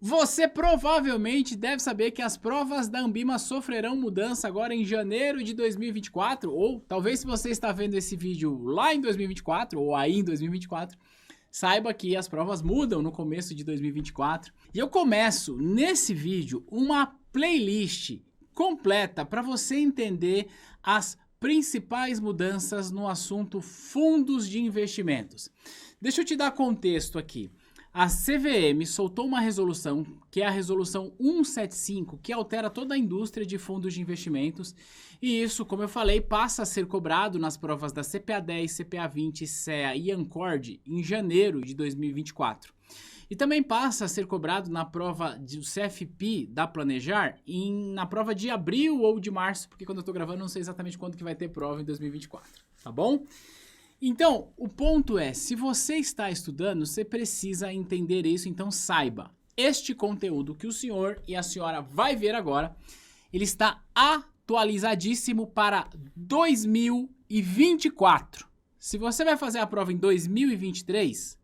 Você provavelmente deve saber que as provas da Anbima sofrerão mudança agora em janeiro de 2024, ou talvez se você está vendo esse vídeo lá em 2024, ou aí em 2024, saiba que as provas mudam no começo de 2024. E eu começo nesse vídeo uma playlist completa para você entender as principais mudanças no assunto fundos de investimentos. Deixa eu te dar contexto aqui. A CVM soltou uma resolução, que é a resolução 175, que altera toda a indústria de fundos de investimentos. E isso, como eu falei, passa a ser cobrado nas provas da CPA 10, CPA 20, CEA e Ancord em janeiro de 2024. E também passa a ser cobrado na prova do CFP da Planejar na prova de abril ou de março, porque quando eu tô gravando não sei exatamente quando que vai ter prova em 2024, tá bom? Então, o ponto é, se você está estudando, você precisa entender isso, então saiba. Este conteúdo que o senhor e a senhora vai ver agora, ele está atualizadíssimo para 2024. Se você vai fazer a prova em 2023,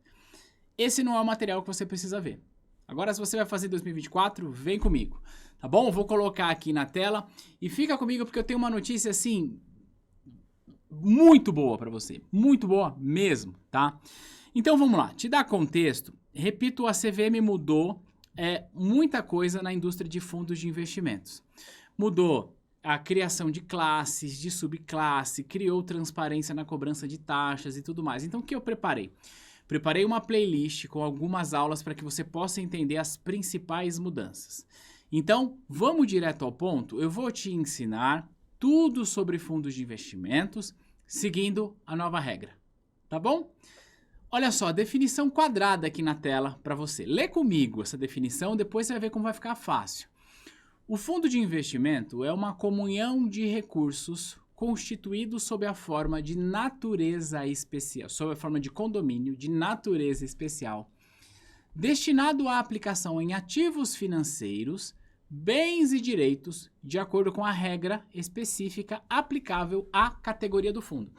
esse não é o material que você precisa ver. Agora, se você vai fazer em 2024, vem comigo, tá bom? Eu vou colocar aqui na tela e fica comigo porque eu tenho uma notícia assim muito boa para você, muito boa mesmo, tá? Então vamos lá, te dar contexto. Repito, a CVM mudou muita coisa na indústria de fundos de investimentos. Mudou a criação de classes, de subclasse, criou transparência na cobrança de taxas e tudo mais. Então o que eu preparei? Preparei uma playlist com algumas aulas para que você possa entender as principais mudanças. Então, vamos direto ao ponto. Eu vou te ensinar tudo sobre fundos de investimentos, seguindo a nova regra, tá bom? Olha só, definição quadrada aqui na tela para você. Lê comigo essa definição, depois você vai ver como vai ficar fácil. O fundo de investimento é uma comunhão de recursos constituído sob a forma de natureza especial, sob a forma de condomínio de natureza especial, destinado à aplicação em ativos financeiros, bens e direitos, de acordo com a regra específica aplicável à categoria do fundo.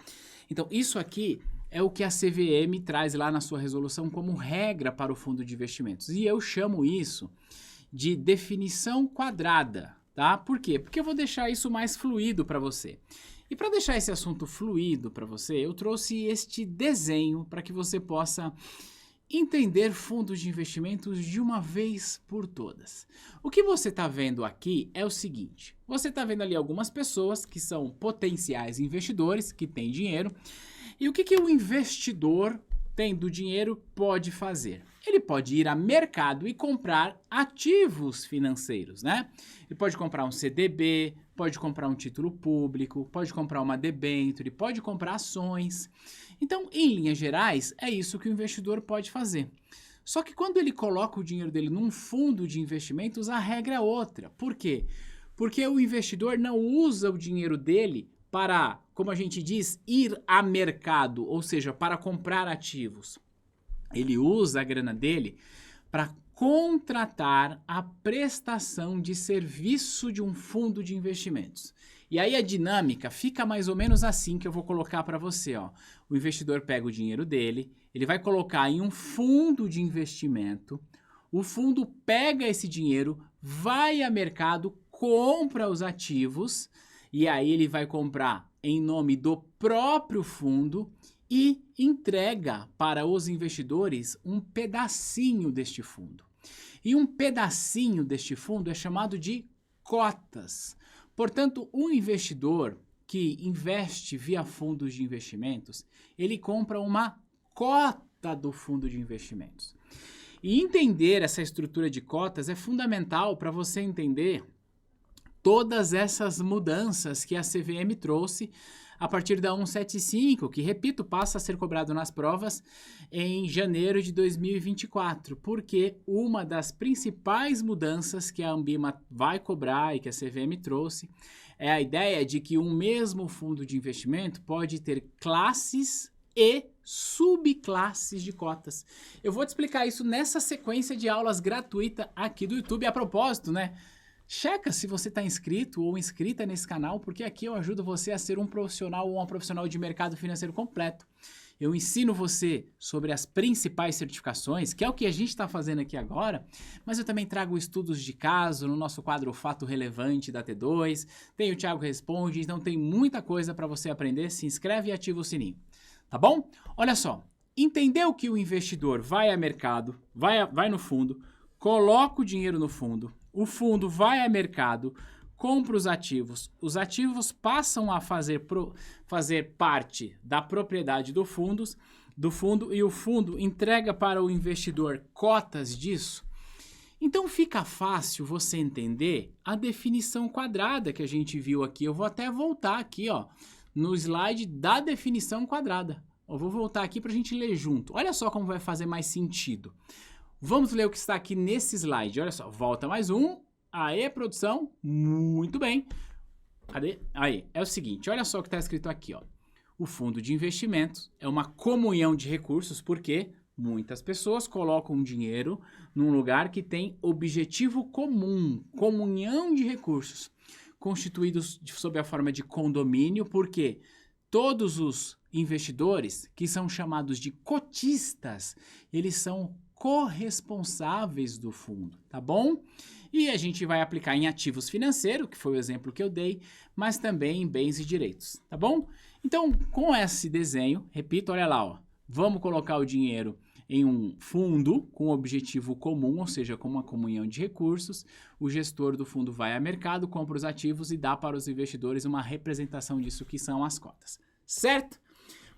Então, isso aqui é o que a CVM traz lá na sua resolução como regra para o fundo de investimentos. E eu chamo isso de definição quadrada, tá? Por quê? Porque eu vou deixar isso mais fluido para você. E para deixar esse assunto fluido para você, eu trouxe este desenho para que você possa entender fundos de investimentos de uma vez por todas. O que você está vendo aqui é o seguinte, você está vendo ali algumas pessoas que são potenciais investidores, que têm dinheiro, e o que o investidor tendo dinheiro pode fazer? Ele pode ir a mercado e comprar ativos financeiros, né? Ele pode comprar um CDB, pode comprar um título público, pode comprar uma debênture, pode comprar ações. Então, em linhas gerais, é isso que o investidor pode fazer. Só que quando ele coloca o dinheiro dele num fundo de investimentos, a regra é outra. Por quê? Porque o investidor não usa o dinheiro dele para, como a gente diz, ir a mercado, ou seja, para comprar ativos. Ele usa a grana dele para contratar a prestação de serviço de um fundo de investimentos. E aí a dinâmica fica mais ou menos assim que eu vou colocar para você, ó. O investidor pega o dinheiro dele, ele vai colocar em um fundo de investimento, o fundo pega esse dinheiro, vai a mercado, compra os ativos, e aí ele vai comprar em nome do próprio fundo e entrega para os investidores um pedacinho deste fundo. E um pedacinho deste fundo é chamado de cotas. Portanto, o investidor que investe via fundos de investimentos, ele compra uma cota do fundo de investimentos. E entender essa estrutura de cotas é fundamental para você entender todas essas mudanças que a CVM trouxe a partir da 175, que, repito, passa a ser cobrado nas provas em janeiro de 2024, porque uma das principais mudanças que a Anbima vai cobrar e que a CVM trouxe é a ideia de que um mesmo fundo de investimento pode ter classes e subclasses de cotas. Eu vou te explicar isso nessa sequência de aulas gratuita aqui do YouTube. A propósito, né? Checa se você está inscrito ou inscrita nesse canal, porque aqui eu ajudo você a ser um profissional ou uma profissional de mercado financeiro completo. eu ensino você sobre as principais certificações, que é o que a gente está fazendo aqui agora, mas eu também trago estudos de caso no nosso quadro Fato Relevante da T2, tem o Thiago Responde, então tem muita coisa para você aprender, se inscreve e ativa o sininho, tá bom? Olha só, entendeu que o investidor vai a mercado, vai no fundo, coloca o dinheiro no fundo, o fundo vai a mercado, compra os ativos passam a fazer parte da propriedade do fundo e o fundo entrega para o investidor cotas disso. Então fica fácil você entender a definição quadrada que a gente viu aqui. Eu vou até voltar aqui, ó, no slide da definição quadrada. Eu vou voltar aqui para a gente ler junto. Olha só como vai fazer mais sentido. Vamos ler o que está aqui nesse slide. Olha só, volta mais um. Aê, produção, muito bem. Cadê? Aí, é o seguinte, olha só o que está escrito aqui, ó. O fundo de investimentos é uma comunhão de recursos, porque muitas pessoas colocam dinheiro num lugar que tem objetivo comum, comunhão de recursos, constituídos sob a forma de condomínio, porque todos os investidores, que são chamados de cotistas, eles são corresponsáveis do fundo, tá bom? E a gente vai aplicar em ativos financeiros, que foi o exemplo que eu dei, mas também em bens e direitos, tá bom? Então, com esse desenho, repito, olha lá, ó, vamos colocar o dinheiro em um fundo com objetivo comum, ou seja, com uma comunhão de recursos, o gestor do fundo vai ao mercado, compra os ativos e dá para os investidores uma representação disso que são as cotas, certo?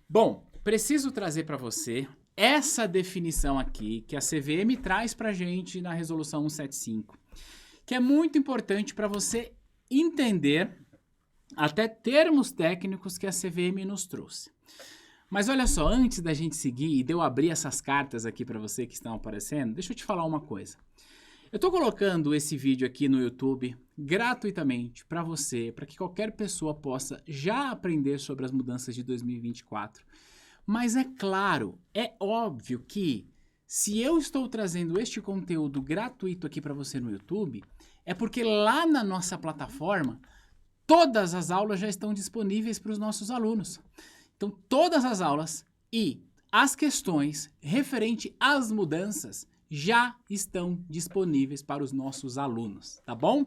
Bom, preciso trazer para você essa definição aqui que a CVM traz para a gente na resolução 175, que é muito importante para você entender até termos técnicos que a CVM nos trouxe. Mas olha só, antes da gente seguir e de eu abrir essas cartas aqui para você que estão aparecendo, deixa eu te falar uma coisa. Eu estou colocando esse vídeo aqui no YouTube gratuitamente para você, para que qualquer pessoa possa já aprender sobre as mudanças de 2024. Mas é claro, é óbvio que se eu estou trazendo este conteúdo gratuito aqui para você no YouTube, é porque lá na nossa plataforma, todas as aulas já estão disponíveis para os nossos alunos. Então, todas as aulas e as questões referente às mudanças já estão disponíveis para os nossos alunos, tá bom?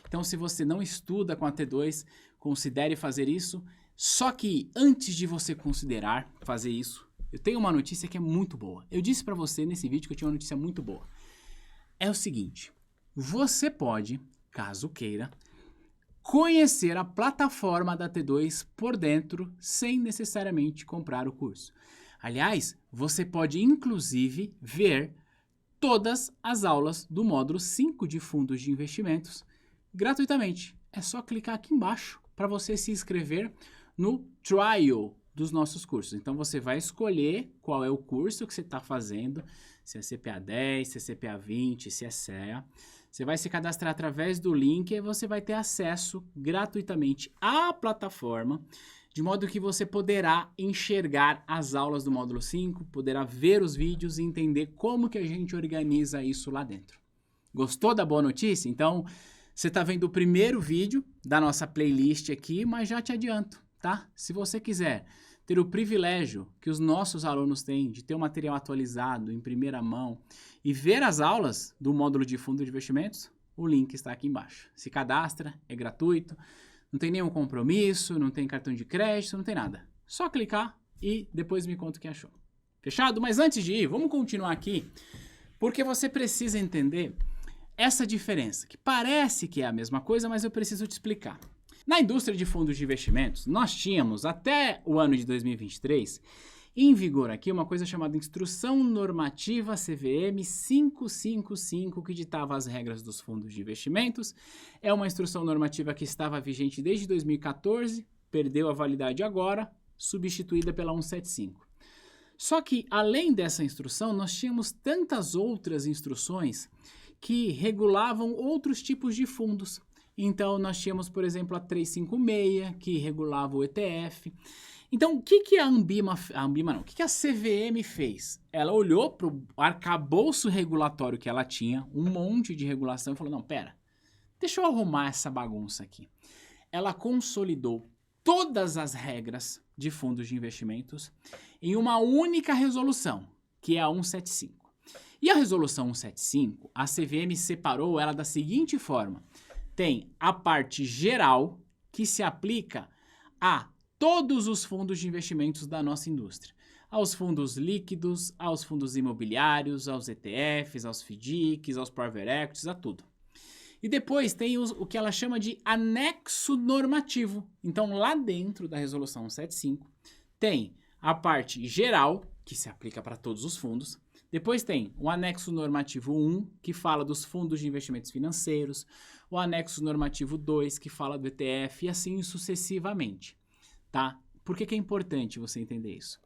Então, se você não estuda com a T2, considere fazer isso. Só que antes de você considerar fazer isso, eu tenho uma notícia que é muito boa. Eu disse para você nesse vídeo que eu tinha uma notícia muito boa. É o seguinte, você pode, caso queira, conhecer a plataforma da T2 por dentro sem necessariamente comprar o curso. Aliás, você pode inclusive ver todas as aulas do módulo 5 de fundos de investimentos gratuitamente. É só clicar aqui embaixo para você se inscrever no trial dos nossos cursos. Então você vai escolher qual é o curso que você está fazendo, se é CPA 10, se é CPA 20, se é CEA. Você vai se cadastrar através do link e você vai ter acesso gratuitamente à plataforma, de modo que você poderá enxergar as aulas do módulo 5, poderá ver os vídeos e entender como que a gente organiza isso lá dentro. Gostou da boa notícia? Então, você está vendo o primeiro vídeo da nossa playlist aqui, mas já te adianto, tá? Se você quiser ter o privilégio que os nossos alunos têm de ter o material atualizado em primeira mão e ver as aulas do módulo de fundo de investimentos, o link está aqui embaixo. Se cadastra, é gratuito, não tem nenhum compromisso, não tem cartão de crédito, não tem nada. Só clicar e depois me conta o que achou. Fechado? Mas antes de ir, vamos continuar aqui, porque você precisa entender essa diferença, que parece que é a mesma coisa, mas eu preciso te explicar. Na indústria de fundos de investimentos, nós tínhamos até o ano de 2023 em vigor aqui uma coisa chamada Instrução Normativa CVM 555, que ditava as regras dos fundos de investimentos. É uma instrução normativa que estava vigente desde 2014, perdeu a validade agora, substituída pela 175. Só que, além dessa instrução, nós tínhamos tantas outras instruções que regulavam outros tipos de fundos. Então, nós tínhamos, por exemplo, a 356, que regulava o ETF. Então, o que a CVM fez? Ela olhou para o arcabouço regulatório que ela tinha, um monte de regulação, e falou, não, pera, deixa eu arrumar essa bagunça aqui. Ela consolidou todas as regras de fundos de investimentos em uma única resolução, que é a 175. E a resolução 175, a CVM separou ela da seguinte forma: tem a parte geral, que se aplica a todos os fundos de investimentos da nossa indústria. Aos fundos líquidos, aos fundos imobiliários, aos ETFs, aos FDICs, aos Private Equities, a tudo. E depois tem o que ela chama de anexo normativo. Então, lá dentro da resolução 175, tem a parte geral, que se aplica para todos os fundos. Depois tem o anexo normativo 1, que fala dos fundos de investimentos financeiros, o anexo normativo 2, que fala do ETF, e assim sucessivamente, tá? Por que é importante você entender isso?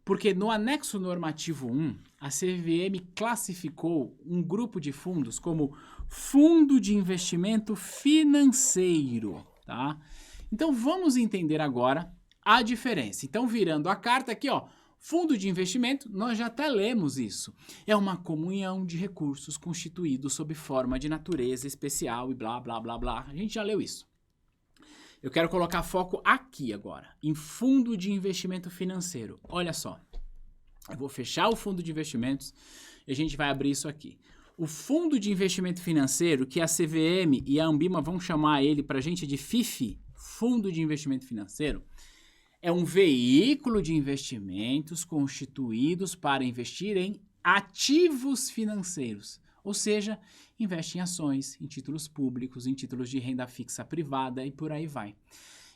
Porque no anexo normativo 1, a CVM classificou um grupo de fundos como fundo de investimento financeiro, tá? Então vamos entender agora a diferença. Então, virando a carta aqui, ó, fundo de investimento, nós já até lemos isso. É uma comunhão de recursos constituídos sob forma de natureza especial e blá, blá, blá, blá. A gente já leu isso. Eu quero colocar foco aqui agora, em fundo de investimento financeiro. Olha só, eu vou fechar o fundo de investimentos e a gente vai abrir isso aqui. O fundo de investimento financeiro, que a CVM e a Anbima vão chamar ele para a gente de FIFI, Fundo de Investimento Financeiro, é um veículo de investimentos constituídos para investir em ativos financeiros, ou seja, investe em ações, em títulos públicos, em títulos de renda fixa privada e por aí vai.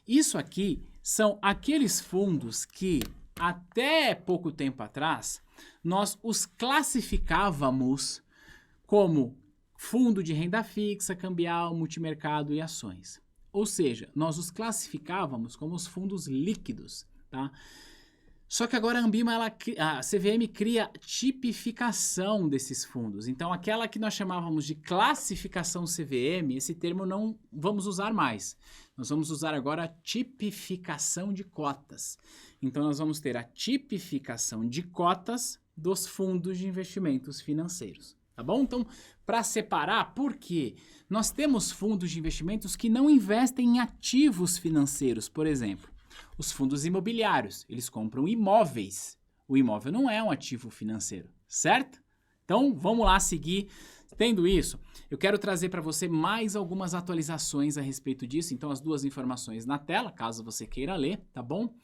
Isso aqui são aqueles fundos que, até pouco tempo atrás, nós os classificávamos como fundo de renda fixa, cambial, multimercado e ações. Ou seja, nós os classificávamos como os fundos líquidos, tá? Só que agora a Anbima, a CVM cria tipificação desses fundos. Então, aquela que nós chamávamos de classificação CVM, esse termo não vamos usar mais. Nós vamos usar agora a tipificação de cotas. Então, nós vamos ter a tipificação de cotas dos fundos de investimentos financeiros. Tá bom? Então, para separar, por quê? Nós temos fundos de investimentos que não investem em ativos financeiros, por exemplo. Os fundos imobiliários, eles compram imóveis. O imóvel não é um ativo financeiro, certo? Então, vamos lá seguir. Tendo isso, eu quero trazer para você mais algumas atualizações a respeito disso. Então, as duas informações na tela, caso você queira ler, tá bom?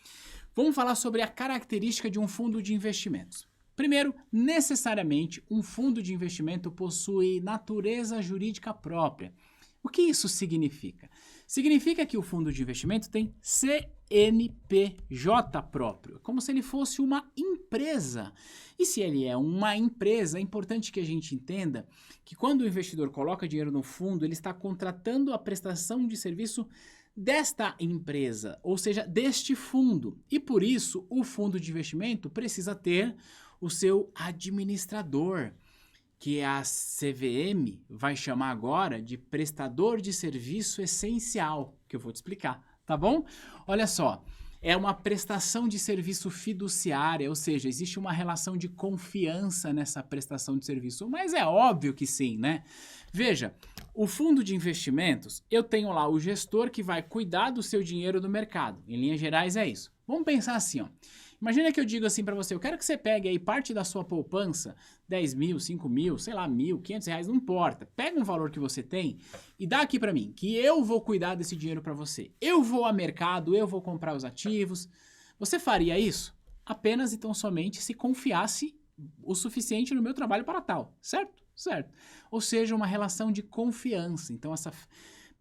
Vamos falar sobre a característica de um fundo de investimentos. Primeiro, necessariamente, um fundo de investimento possui natureza jurídica própria. O que isso significa? Significa que o fundo de investimento tem CNPJ próprio, como se ele fosse uma empresa. E se ele é uma empresa, é importante que a gente entenda que quando o investidor coloca dinheiro no fundo, ele está contratando a prestação de serviço desta empresa, ou seja, deste fundo. E por isso, o fundo de investimento precisa ter o seu administrador, que a CVM vai chamar agora de prestador de serviço essencial, que eu vou te explicar, tá bom? Olha só, é uma prestação de serviço fiduciária, ou seja, existe uma relação de confiança nessa prestação de serviço, mas é óbvio que sim, né? Veja, o fundo de investimentos, eu tenho lá o gestor que vai cuidar do seu dinheiro no mercado, em linhas gerais é isso. Vamos pensar assim, ó. Imagina que eu digo assim para você, eu quero que você pegue aí parte da sua poupança, 10 mil, 5 mil, sei lá, 1.000, 500 reais, não importa. Pega um valor que você tem e dá aqui para mim, que eu vou cuidar desse dinheiro para você. Eu vou ao mercado, eu vou comprar os ativos. Você faria isso? Apenas e tão somente se confiasse o suficiente no meu trabalho para tal, certo? Certo. Ou seja, uma relação de confiança. Então, essa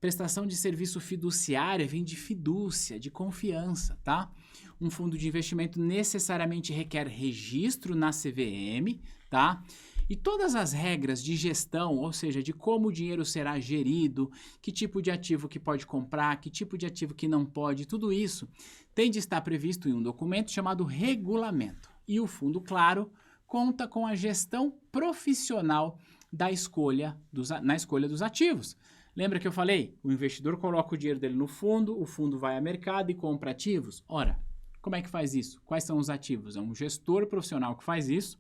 prestação de serviço fiduciária vem de fidúcia, de confiança, tá? Um fundo de investimento necessariamente requer registro na CVM, tá? E todas as regras de gestão, ou seja, de como o dinheiro será gerido, que tipo de ativo que pode comprar, que tipo de ativo que não pode, tudo isso tem de estar previsto em um documento chamado regulamento. E o fundo, claro, conta com a gestão profissional na escolha dos ativos. Lembra que eu falei? O investidor coloca o dinheiro dele no fundo, o fundo vai ao mercado e compra ativos. Ora, como é que faz isso? Quais são os ativos? É um gestor profissional que faz isso.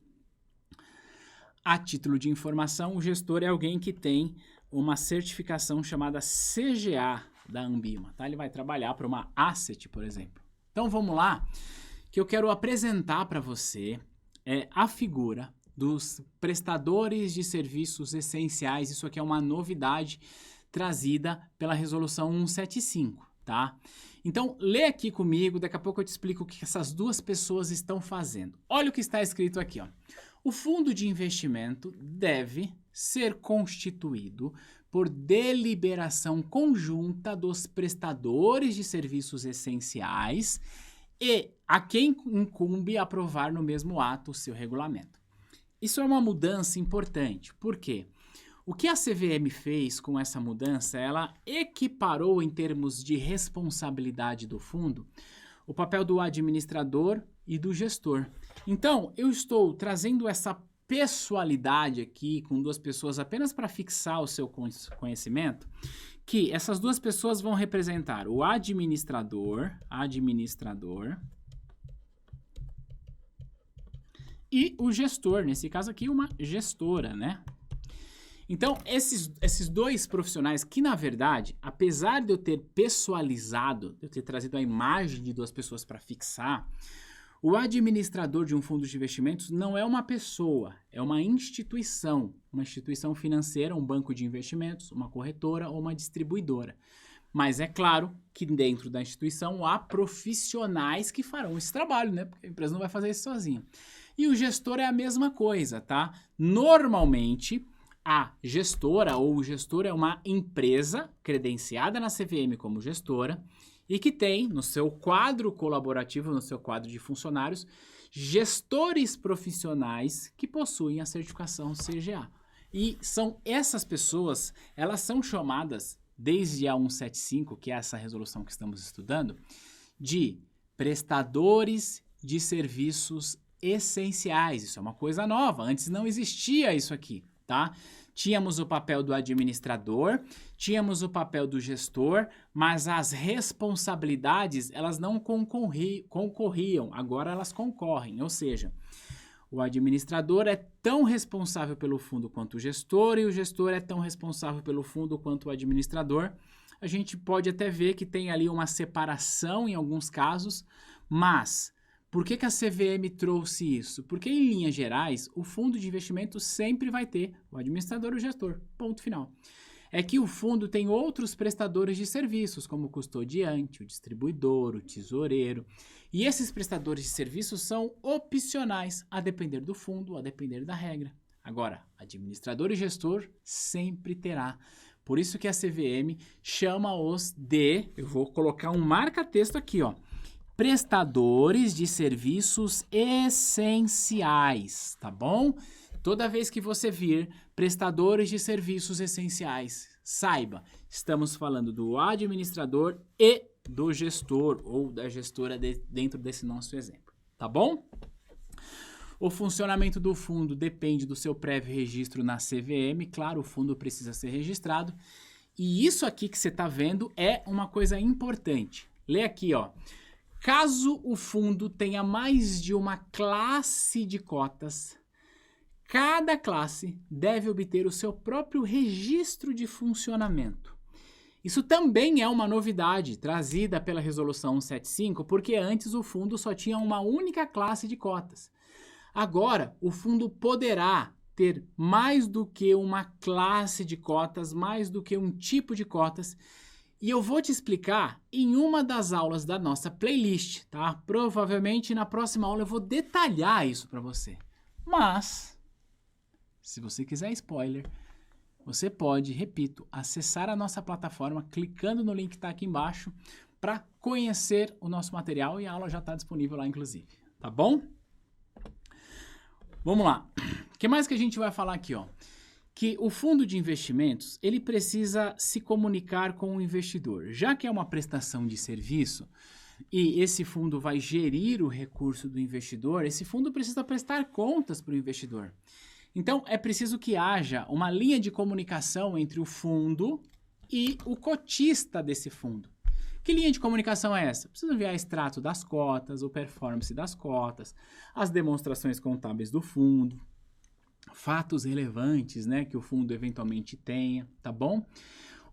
A título de informação, o gestor é alguém que tem uma certificação chamada CGA da Anbima, tá? Ele vai trabalhar para uma asset, por exemplo. Então vamos lá, que eu quero apresentar para você a figura dos prestadores de serviços essenciais. Isso aqui é uma novidade trazida pela Resolução 175, tá? Então, lê aqui comigo, daqui a pouco eu te explico o que essas duas pessoas estão fazendo. Olha o que está escrito aqui, ó. O fundo de investimento deve ser constituído por deliberação conjunta dos prestadores de serviços essenciais e a quem incumbe aprovar no mesmo ato o seu regulamento. Isso é uma mudança importante, por quê? O que a CVM fez com essa mudança, ela equiparou em termos de responsabilidade do fundo o papel do administrador e do gestor. Então, eu estou trazendo essa pessoalidade aqui com duas pessoas apenas para fixar o seu conhecimento, que essas duas pessoas vão representar o administrador e o gestor, nesse caso aqui uma gestora, né? Então, esses dois profissionais que, na verdade, apesar de eu ter pessoalizado, de eu ter trazido a imagem de duas pessoas para fixar, o administrador de um fundo de investimentos não é uma pessoa, é uma instituição financeira, um banco de investimentos, uma corretora ou uma distribuidora. Mas é claro que dentro da instituição há profissionais que farão esse trabalho, né? Porque a empresa não vai fazer isso sozinha. E o gestor é a mesma coisa, tá? Normalmente, a gestora ou o gestor é uma empresa credenciada na CVM como gestora e que tem no seu quadro colaborativo, no seu quadro de funcionários, gestores profissionais que possuem a certificação CGA. E são essas pessoas, elas são chamadas, desde a 175, que é essa resolução que estamos estudando, de prestadores de serviços essenciais. Isso é uma coisa nova, antes não existia isso aqui, tá? Tínhamos o papel do administrador, tínhamos o papel do gestor, mas as responsabilidades, elas não concorriam, agora elas concorrem, ou seja, o administrador é tão responsável pelo fundo quanto o gestor e o gestor é tão responsável pelo fundo quanto o administrador. A gente pode até ver que tem ali uma separação em alguns casos, mas por que a CVM trouxe isso? Porque, em linhas gerais, o fundo de investimento sempre vai ter o administrador e o gestor. Ponto final. É que o fundo tem outros prestadores de serviços, como o custodiante, o distribuidor, o tesoureiro. E esses prestadores de serviços são opcionais, a depender do fundo, a depender da regra. Agora, administrador e gestor sempre terá. Por isso que a CVM chama-os de... Eu vou colocar um marca-texto aqui, ó. Prestadores de serviços essenciais, tá bom? Toda vez que você vir prestadores de serviços essenciais, saiba, estamos falando do administrador e do gestor ou da gestora dentro desse nosso exemplo, tá bom? O funcionamento do fundo depende do seu prévio registro na CVM, claro, o fundo precisa ser registrado. E isso aqui que você está vendo é uma coisa importante. Lê aqui, ó. Caso o fundo tenha mais de uma classe de cotas, cada classe deve obter o seu próprio registro de funcionamento. Isso também é uma novidade trazida pela Resolução 175, porque antes o fundo só tinha uma única classe de cotas. Agora, o fundo poderá ter mais do que uma classe de cotas, mais do que um tipo de cotas. E eu vou te explicar em uma das aulas da nossa playlist, tá? Provavelmente na próxima aula eu vou detalhar isso para você. Mas, se você quiser spoiler, você pode, repito, acessar a nossa plataforma clicando no link que está aqui embaixo para conhecer o nosso material e a aula já está disponível lá, inclusive. Tá bom? Vamos lá. O que mais que a gente vai falar aqui, ó? Que o fundo de investimentos, ele precisa se comunicar com o investidor. Já que é uma prestação de serviço e esse fundo vai gerir o recurso do investidor, esse fundo precisa prestar contas para o investidor. Então, é preciso que haja uma linha de comunicação entre o fundo e o cotista desse fundo. Que linha de comunicação é essa? Precisa enviar extrato das cotas, o performance das cotas, as demonstrações contábeis do fundo, fatos relevantes, né, que o fundo eventualmente tenha, tá bom?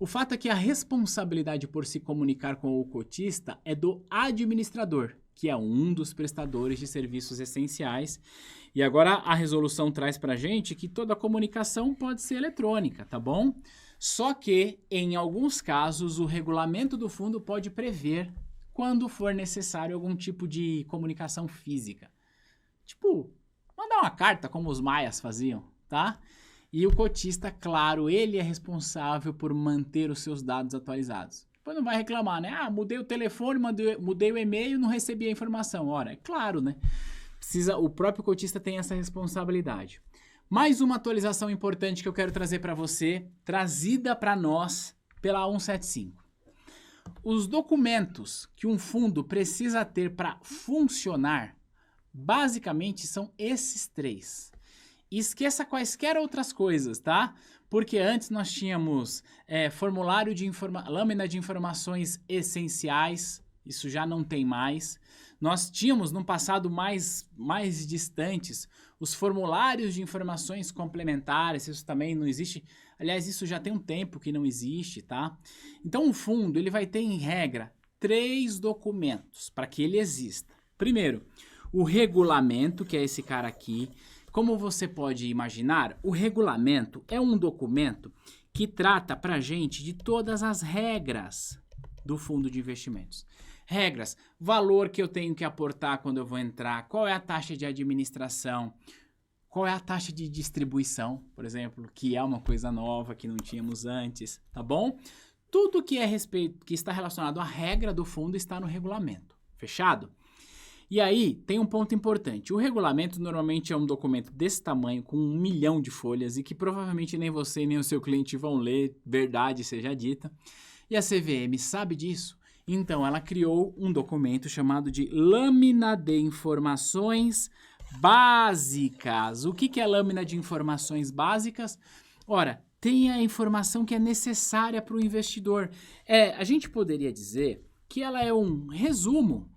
O fato é que a responsabilidade por se comunicar com o cotista é do administrador, que é um dos prestadores de serviços essenciais. E agora a resolução traz pra gente que toda comunicação pode ser eletrônica, tá bom? Só que, em alguns casos, o regulamento do fundo pode prever quando for necessário algum tipo de comunicação física. Tipo, mandar uma carta, como os maias faziam, tá? E o cotista, claro, ele é responsável por manter os seus dados atualizados. Depois não vai reclamar, né? Ah, mudei o telefone, mudei o e-mail, não recebi a informação. Ora, é claro, né? O próprio cotista tem essa responsabilidade. Mais uma atualização importante que eu quero trazer para você, trazida para nós pela 175. Os documentos que um fundo precisa ter para funcionar, basicamente são esses 3. E esqueça quaisquer outras coisas, tá? Porque antes nós tínhamos formulário de lâmina de informações essenciais, isso já não tem mais. Nós tínhamos, no passado mais distantes, os formulários de informações complementares, isso também não existe. Aliás, isso já tem um tempo que não existe, tá? Então, o fundo, ele vai ter, em regra, 3 documentos para que ele exista. Primeiro, o regulamento, que é esse cara aqui. Como você pode imaginar, o regulamento é um documento que trata pra gente de todas as regras do fundo de investimentos. Regras, valor que eu tenho que aportar quando eu vou entrar, qual é a taxa de administração, qual é a taxa de distribuição, por exemplo, que é uma coisa nova que não tínhamos antes, tá bom? Tudo que está relacionado à regra do fundo está no regulamento, fechado? E aí, tem um ponto importante. O regulamento normalmente é um documento desse tamanho, com 1 milhão de folhas, e que provavelmente nem você nem o seu cliente vão ler, verdade seja dita. E a CVM sabe disso? Então, ela criou um documento chamado de Lâmina de Informações Básicas. O que é Lâmina de Informações Básicas? Ora, tem a informação que é necessária para o investidor. A gente poderia dizer que ela é um resumo,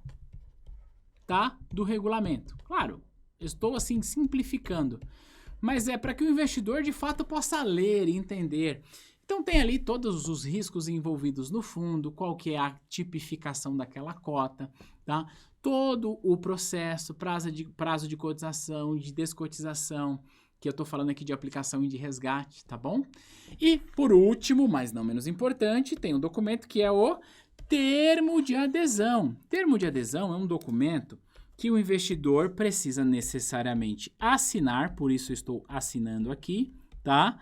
tá, do regulamento. Claro, eu estou assim simplificando, mas é para que o investidor de fato possa ler e entender. Então tem ali todos os riscos envolvidos no fundo, qual que é a tipificação daquela cota, tá? Todo o processo, prazo de cotização, de descotização, que eu estou falando aqui de aplicação e de resgate, tá bom? E por último, mas não menos importante, tem um documento que é o termo de adesão. Termo de adesão é um documento que o investidor precisa necessariamente assinar, por isso eu estou assinando aqui, tá?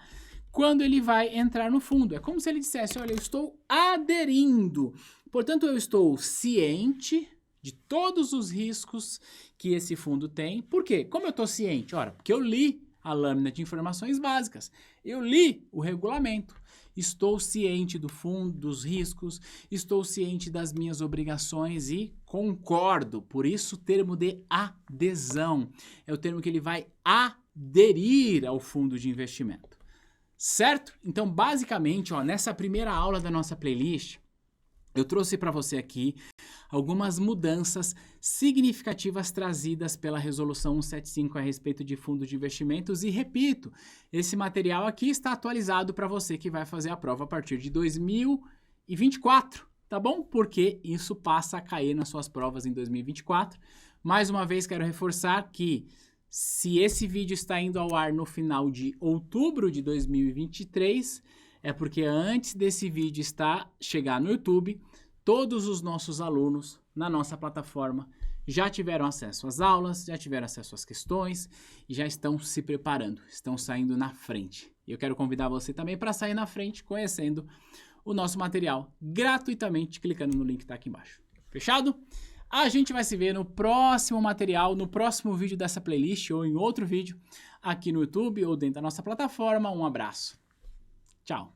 Quando ele vai entrar no fundo. É como se ele dissesse, olha, eu estou aderindo. Portanto, eu estou ciente de todos os riscos que esse fundo tem. Por quê? Como eu estou ciente? Ora, porque eu li a lâmina de informações básicas. Eu li o regulamento. Estou ciente do fundo, dos riscos, estou ciente das minhas obrigações e concordo. Por isso, o termo de adesão é o termo que ele vai aderir ao fundo de investimento. Certo? Então, basicamente, ó, nessa primeira aula da nossa playlist, eu trouxe para você aqui algumas mudanças significativas trazidas pela Resolução 175 a respeito de fundos de investimentos. E repito, esse material aqui está atualizado para você que vai fazer a prova a partir de 2024, tá bom? Porque isso passa a cair nas suas provas em 2024. Mais uma vez, quero reforçar que se esse vídeo está indo ao ar no final de outubro de 2023, é porque antes desse vídeo chegar no YouTube, todos os nossos alunos na nossa plataforma já tiveram acesso às aulas, já tiveram acesso às questões e já estão se preparando, estão saindo na frente. E eu quero convidar você também para sair na frente conhecendo o nosso material gratuitamente, clicando no link que está aqui embaixo. Fechado? A gente vai se ver no próximo material, no próximo vídeo dessa playlist ou em outro vídeo aqui no YouTube ou dentro da nossa plataforma. Um abraço. Tchau.